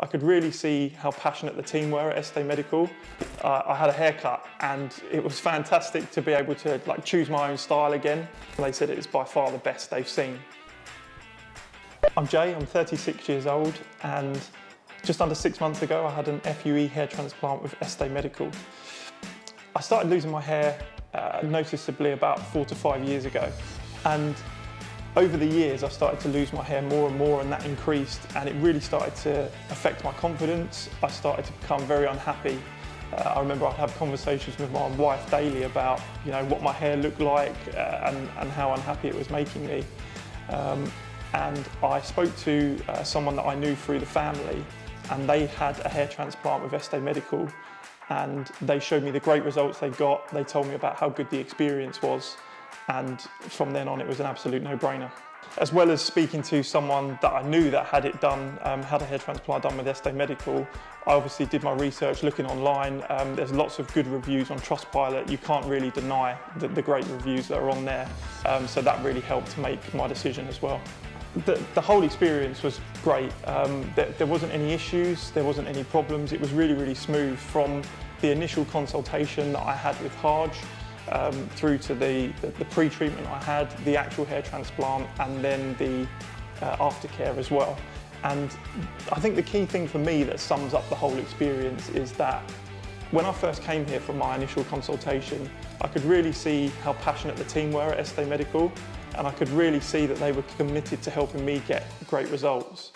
I could really see how passionate the team were at Este Medical. I had a haircut and it was fantastic to be able to choose my own style again. They said it's by far the best they've seen. I'm Jay, I'm 36 years old, and just under 6 months ago I had an FUE hair transplant with Este Medical. I started losing my hair noticeably about 4 to 5 years ago, and over the years I started to lose my hair more and more, and that increased, and it really started to affect my confidence. I started to become very unhappy. I remember I'd have conversations with my wife daily about what my hair looked like and how unhappy it was making me. And I spoke to someone that I knew through the family, and they had a hair transplant with Este Medical, and they showed me the great results they got. They told me about how good the experience was, and from then on it was an absolute no-brainer. As well as speaking to someone that I knew that had it done, had a hair transplant done with Este Medical, I obviously did my research looking online. There's lots of good reviews on Trustpilot. You can't really deny the great reviews that are on there, so that really helped to make my decision as well. The whole experience was great. There wasn't any issues, there wasn't any problems. It was really, really smooth from the initial consultation that I had with Harj, through to the pre-treatment I had, the actual hair transplant, and then the aftercare as well. And I think the key thing for me that sums up the whole experience is that when I first came here for my initial consultation, I could really see how passionate the team were at Este Medical, and I could really see that they were committed to helping me get great results.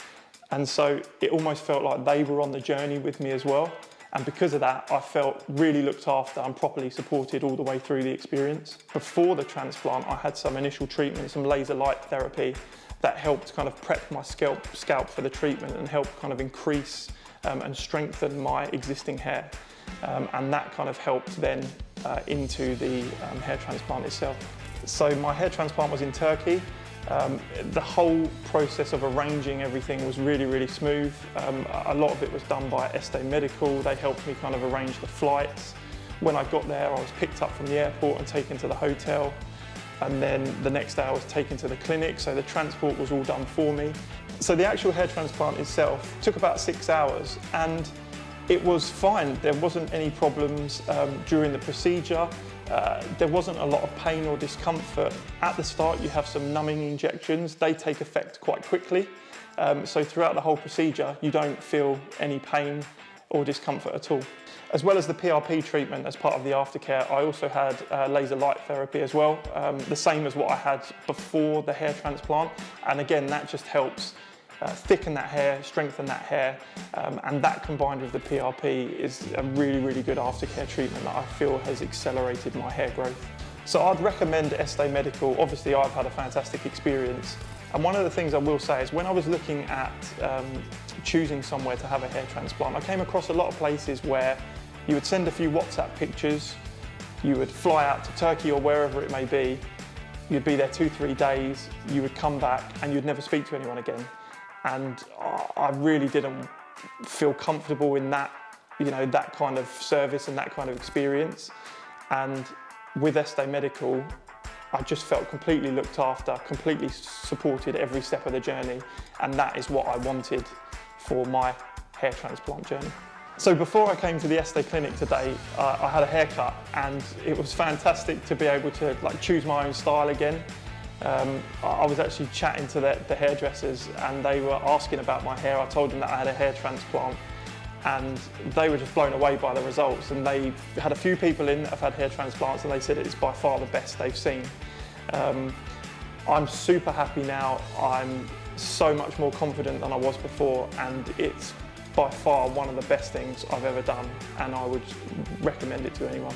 And so it almost felt like they were on the journey with me as well. And because of that, I felt really looked after and properly supported all the way through the experience. Before the transplant, I had some initial treatment, some laser light therapy that helped kind of prep my scalp for the treatment and helped kind of increase and strengthen my existing hair. And that kind of helped then into the hair transplant itself. So my hair transplant was in Turkey. The whole process of arranging everything was really, really smooth. A lot of it was done by Este Medical. They helped me kind of arrange the flights. When I got there, I was picked up from the airport and taken to the hotel. And then the next day I was taken to the clinic, so the transport was all done for me. So the actual hair transplant itself took about 6 hours, and it was fine. There wasn't any problems during the procedure. There wasn't a lot of pain or discomfort. At the start, you have some numbing injections. They take effect quite quickly. So throughout the whole procedure, you don't feel any pain or discomfort at all. As well as the PRP treatment as part of the aftercare, I also had laser light therapy as well, the same as what I had before the hair transplant. And again, that just helps thicken that hair, strengthen that hair, and that combined with the PRP is a really, really good aftercare treatment that I feel has accelerated my hair growth. So I'd recommend Este Medical. Obviously, I've had a fantastic experience. And one of the things I will say is when I was looking at choosing somewhere to have a hair transplant, I came across a lot of places where you would send a few WhatsApp pictures, you would fly out to Turkey or wherever it may be, you'd be there 2-3 days, you would come back and you'd never speak to anyone again. And I really didn't feel comfortable in that, that kind of service and that kind of experience. And with Este Medical, I just felt completely looked after, completely supported every step of the journey. And that is what I wanted for my hair transplant journey. So before I came to the Este clinic today, I had a haircut, and it was fantastic to be able to choose my own style again. I was actually chatting to the hairdressers, and they were asking about my hair. I told them that I had a hair transplant, and they were just blown away by the results. And they had a few people in that have had hair transplants, and they said it's by far the best they've seen. I'm super happy now. I'm so much more confident than I was before, and it's by far one of the best things I've ever done, and I would recommend it to anyone.